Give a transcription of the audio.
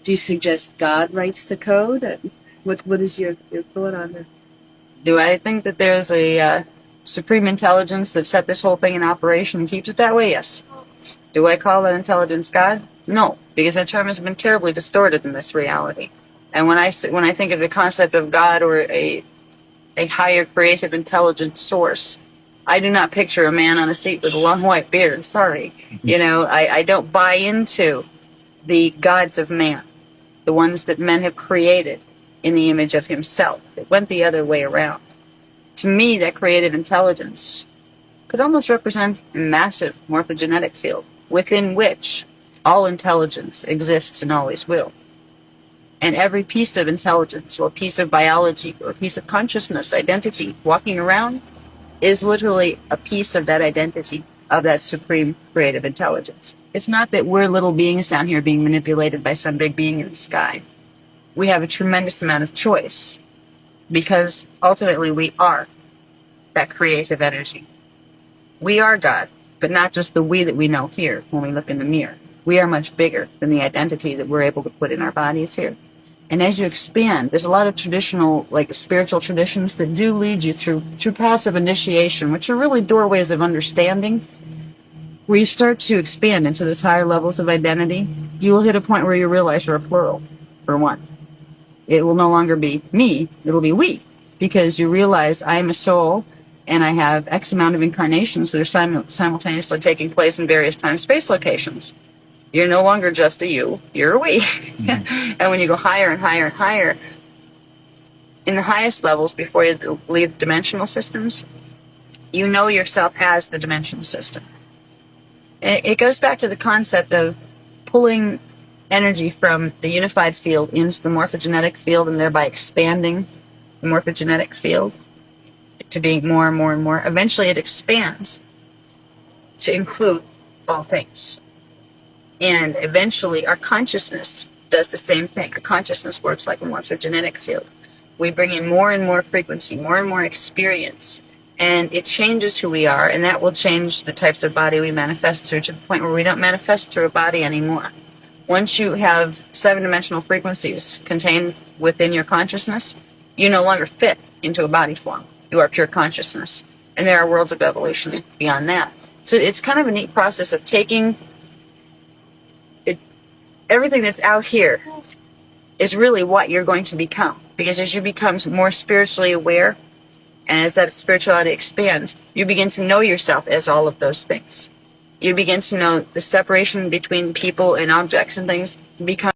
Do you suggest God writes the code? What is your thought on that? Do I think that there's a supreme intelligence that set this whole thing in operation and keeps it that way? Yes. Do I call that intelligence God? No, because that term has been terribly distorted in this reality. And when I think of the concept of God or a higher creative intelligent source, I do not picture a man on a seat with a long white beard. Sorry. You know, I don't buy into the gods of man, the ones that men have created in the image of himself. It went the other way around. To me, that creative intelligence could almost represent a massive morphogenetic field within which all intelligence exists and always will. And every piece of intelligence or piece of biology or piece of consciousness, identity, walking around is literally a piece of that identity, of that supreme creative intelligence. It's not that we're little beings down here being manipulated by some big being in the sky. We have a tremendous amount of choice because ultimately we are that creative energy. We are God, but not just the we that we know here when we look in the mirror. We are much bigger than the identity that we're able to put in our bodies here. And as you expand, there's a lot of traditional, like spiritual traditions that do lead you through passive initiation, which are really doorways of understanding. Where you start to expand into those higher levels of identity, you will hit a point where you realize you're a plural, for one. It will no longer be me, it'll be we, because you realize I am a soul and I have X amount of incarnations that are simultaneously taking place in various time-space locations. You're no longer just a you, you're a we. And when you go higher and higher and higher, in the highest levels before you leave dimensional systems, you know yourself as the dimensional system. It goes back to the concept of pulling energy from the unified field into the morphogenetic field and thereby expanding the morphogenetic field to be more and more and more. Eventually it expands to include all things. And eventually our consciousness does the same thing. Our consciousness works like a morphogenetic field. We bring in more and more frequency, more and more experience, and it changes who we are, and that will change the types of body we manifest through to the point where we don't manifest through a body anymore. Once you have 7-dimensional frequencies contained within your consciousness, you no longer fit into a body form. You are pure consciousness. And there are worlds of evolution beyond that. So it's kind of a neat process of taking everything that's out here is really what you're going to become. Because as you become more spiritually aware, and as that spirituality expands, you begin to know yourself as all of those things. You begin to know the separation between people and objects and things become